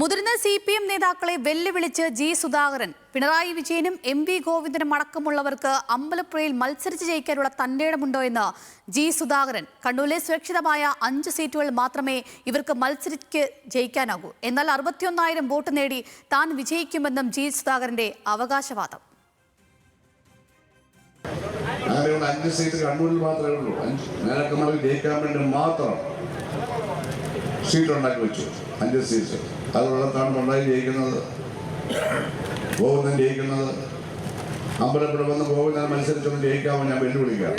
മുതിർന്ന CPM നേതാക്കളെ വെല്ലുവിളിച്ച് ജി സുധാകരൻ. പിണറായി വിജയനും MP ഗോവിന്ദനും അടക്കമുള്ളവർക്ക് അമ്പലപ്പുഴയിൽ മത്സരിച്ച് ജയിക്കാനുള്ള തന്റേടമുണ്ടോ എന്ന് ജി സുധാകരൻ. കണ്ണൂരിലെ സുരക്ഷിതമായ 5 സീറ്റുകൾ മാത്രമേ ഇവർക്ക് മത്സരിച്ച് ജയിക്കാനാകൂ. എന്നാൽ 61,000 വോട്ട് നേടി താൻ വിജയിക്കുമെന്നും ജി സുധാകരന്റെ അവകാശവാദം. അങ്ങനെയുള്ള 5 സീറ്റ് കണ്ണൂരിൽ മാത്രമേ ഉള്ളൂ. നേതാക്കന്മാർക്ക് ജയിക്കാൻ വേണ്ടി മാത്രം സീറ്റ് ഉണ്ടാക്കി വെച്ചു. 5 സീറ്റ് അതുള്ളതാണ് ഉണ്ടായി ജയിക്കുന്നത്, ഗോവിന്ദൻ ജയിക്കുന്നത്. അമ്പലപ്പുഴ വന്ന് ഗോവിന്ദൻ മത്സരിച്ചൊന്ന് ജയിക്കാമോ ഞാൻ വെല്ലുവിളിക്കാം.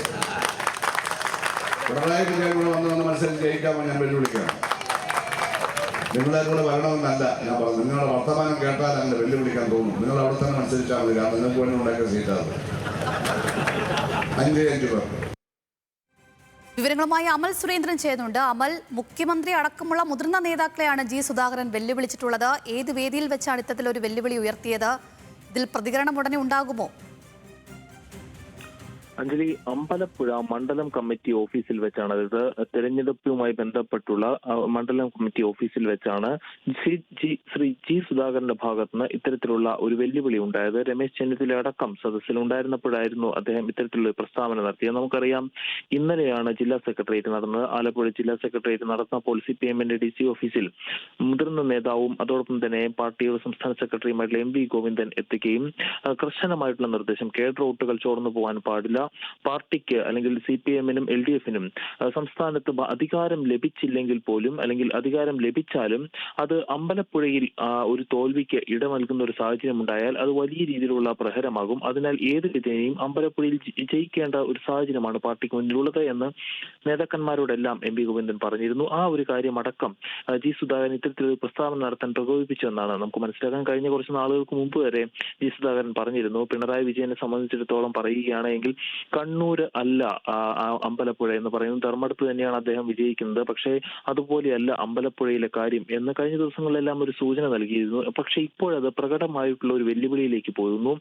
പിണറായി വിജയൻ കൂടെ വന്ന് മത്സരിച്ച് ജയിക്കാമോ ഞാൻ വെല്ലുവിളിക്കാം. നിങ്ങളെ കൂടെ വരണമെന്നല്ല ഞാൻ പറഞ്ഞു. നിങ്ങളുടെ വർത്തമാനം കേട്ടാൽ അങ്ങനെ വെല്ലുവിളിക്കാൻ തോന്നും. നിങ്ങൾ അവിടെ തന്നെ മത്സരിച്ചാൽ മതി. കാരണം നിങ്ങൾക്ക് വേണ്ടി ഉണ്ടാക്കിയ സീറ്റാണ് 5 പേർ. വിവരങ്ങളുമായി അമൽ സുരേന്ദ്രൻ ചേരുന്നുണ്ട്. അമൽ, മുഖ്യമന്ത്രി അടക്കമുള്ള മുതിർന്ന നേതാക്കളെയാണ് ജി സുധാകരൻ വെല്ലുവിളിച്ചിട്ടുള്ളത്. ഏത് വേദിയിൽ വെച്ചാണ് ഇത്തരത്തിലൊരു വെല്ലുവിളി ഉയർത്തിയത്? ഇതിൽ പ്രതികരണം ഉടനെ ഉണ്ടാകുമോ? അഞ്ജലി, അമ്പലപ്പുഴ മണ്ഡലം കമ്മിറ്റി ഓഫീസിൽ വെച്ചാണ്, അതായത് തെരഞ്ഞെടുപ്പുമായി ബന്ധപ്പെട്ടുള്ള മണ്ഡലം കമ്മിറ്റി ഓഫീസിൽ വെച്ചാണ് ശ്രീ ജി സുധാകരന്റെ ഭാഗത്തുനിന്ന് ഇത്തരത്തിലുള്ള ഒരു വെല്ലുവിളി ഉണ്ടായത്. രമേശ് ചെന്നിത്തല അടക്കം സദസ്സിൽ ഉണ്ടായിരുന്നപ്പോഴായിരുന്നു അദ്ദേഹം ഇത്തരത്തിലുള്ള പ്രസ്താവന നടത്തിയത്. നമുക്കറിയാം, ഇന്നലെയാണ് ജില്ലാ സെക്രട്ടേറിയറ്റ് നടന്നത്. ആലപ്പുഴ ജില്ലാ സെക്രട്ടേറിയറ്റ് നടന്നപ്പോൾ CPM-ന്റെ DC ഓഫീസിൽ മുതിർന്ന നേതാവും അതോടൊപ്പം തന്നെ പാർട്ടിയുടെ സംസ്ഥാന സെക്രട്ടറിയുമായിട്ടുള്ള MP ഗോവിന്ദൻ എത്തുകയും കർശനമായിട്ടുള്ള നിർദ്ദേശം, കേഡർ വോട്ടുകൾ ചോർന്നു പോകാൻ പാടില്ല, പാർട്ടിക്ക് അല്ലെങ്കിൽ CPM-നും LDF-നും സംസ്ഥാനത്ത് അധികാരം ലഭിച്ചില്ലെങ്കിൽ പോലും അല്ലെങ്കിൽ അധികാരം ലഭിച്ചാലും അത് അമ്പലപ്പുഴയിൽ ഒരു തോൽവിക്ക് ഇടനൽകുന്ന ഒരു സാഹചര്യം ഉണ്ടായാൽ അത് വലിയ രീതിയിലുള്ള പ്രഹരമാകും. അതിനാൽ ഏത് വിധേനയും അമ്പലപ്പുഴയിൽ ജയിക്കേണ്ട ഒരു സാഹചര്യമാണ് പാർട്ടിക്ക് മുന്നിലുള്ളത് എന്ന് നേതാക്കന്മാരോടെല്ലാം MP ഗോവിന്ദൻ പറഞ്ഞിരുന്നു. ആ ഒരു കാര്യം അടക്കം ജി സുധാകരൻ ഇത്തരത്തിലൊരു പ്രസ്താവന നടത്താൻ പ്രകോപിപ്പിച്ചെന്നാണ് നമുക്ക് മനസ്സിലാക്കാൻ. കഴിഞ്ഞ കുറച്ച് നാളുകൾക്ക് മുമ്പ് വരെ ജി സുധാകരൻ പറഞ്ഞിരുന്നു, പിണറായി വിജയനെ സംബന്ധിച്ചിടത്തോളം പറയുകയാണെങ്കിൽ കണ്ണൂർ അല്ല അമ്പലപ്പുഴ എന്ന് പറയുന്നത്, ധർമ്മടത്ത് തന്നെയാണ് അദ്ദേഹം വിജയിക്കുന്നത്. പക്ഷേ അതുപോലെയല്ല അമ്പലപ്പുഴയിലെ കാര്യം എന്ന് കഴിഞ്ഞ ദിവസങ്ങളിലെല്ലാം ഒരു സൂചന നൽകിയിരുന്നു. പക്ഷെ ഇപ്പോഴത് പ്രകടമായിട്ടുള്ള ഒരു വെല്ലുവിളിയിലേക്ക് പോകുന്നു.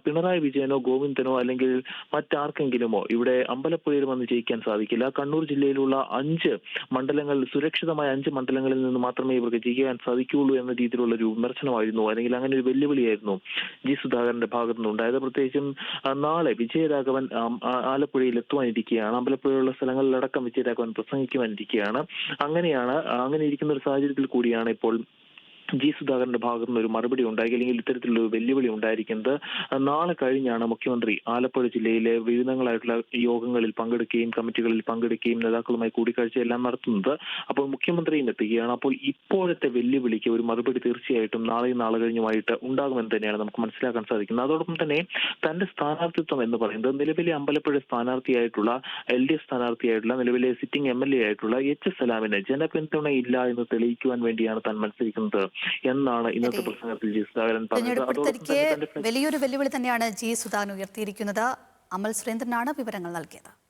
പിണറായി വിജയനോ ഗോവിന്ദനോ അല്ലെങ്കിൽ മറ്റാർക്കെങ്കിലുമോ ഇവിടെ അമ്പലപ്പുഴയിൽ വന്ന് ജയിക്കാൻ സാധിക്കില്ല. കണ്ണൂർ ജില്ലയിലുള്ള 5 മണ്ഡലങ്ങൾ, സുരക്ഷിതമായ 5 മണ്ഡലങ്ങളിൽ നിന്ന് മാത്രമേ ഇവർക്ക് ജയിക്കാൻ സാധിക്കുകയുള്ളൂ എന്ന രീതിയിലുള്ള ഒരു വിമർശനമായിരുന്നു, അല്ലെങ്കിൽ അങ്ങനെ ഒരു വെല്ലുവിളിയായിരുന്നു ജി സുധാകരന്റെ ഭാഗത്തു നിന്നുണ്ടായത്. പ്രത്യേകിച്ചും നാളെ വിജയരാഘവൻ ആലപ്പുഴയിൽ എത്തുവാനിരിക്കുകയാണ്. അമ്പലപ്പുഴയുള്ള സ്ഥലങ്ങളിലടക്കം വിജയരാഘവൻ പ്രസംഗിക്കുവാനിരിക്കുകയാണ്. അങ്ങനെ ഇരിക്കുന്ന ഒരു സാഹചര്യത്തിൽ കൂടിയാണ് ഇപ്പോൾ ജി സുധാകരന്റെ ഭാഗത്തു നിന്ന് ഒരു മറുപടി ഉണ്ടായി, അല്ലെങ്കിൽ ഇത്തരത്തിലുള്ള വെല്ലുവിളി ഉണ്ടായിരിക്കുന്നത്. നാളെ കഴിഞ്ഞാണ് മുഖ്യമന്ത്രി ആലപ്പുഴ ജില്ലയിലെ വിവിധങ്ങളായിട്ടുള്ള യോഗങ്ങളിൽ പങ്കെടുക്കുകയും കമ്മിറ്റികളിൽ പങ്കെടുക്കുകയും നേതാക്കളുമായി കൂടിക്കാഴ്ച എല്ലാം നടത്തുന്നത്. അപ്പോൾ മുഖ്യമന്ത്രിയും എത്തുകയാണ്. അപ്പോൾ ഇപ്പോഴത്തെ വെല്ലുവിളിക്ക് ഒരു മറുപടി തീർച്ചയായിട്ടും നാളെയും നാളെ കഴിഞ്ഞുമായിട്ട് ഉണ്ടാകുമെന്ന് തന്നെയാണ് നമുക്ക് മനസ്സിലാക്കാൻ സാധിക്കുന്നത്. അതോടൊപ്പം തന്നെ തന്റെ സ്ഥാനാർത്ഥിത്വം എന്ന് പറയുന്നത് നിലവിലെ അമ്പലപ്പുഴ സ്ഥാനാർത്ഥിയായിട്ടുള്ള LDF സ്ഥാനാർത്ഥിയായിട്ടുള്ള നിലവിലെ സിറ്റിംഗ് MLA ആയിട്ടുള്ള H. സലാമിന് ജനപിന്തുണയില്ല എന്ന് തെളിയിക്കുവാൻ വേണ്ടിയാണ് താൻ മത്സരിക്കുന്നത് എന്നാണ് ഇന്നത്തെ പ്രസംഗത്തിൽ ജി സുധാകരൻ പറഞ്ഞത്. വലിയൊരു വെല്ലുവിളി തന്നെയാണ് ജി സുധാകരൻ ഉയർത്തിയിരിക്കുന്നത്. അമൽ സുരേന്ദ്രനാണ് വിവരങ്ങൾ നൽകിയത്.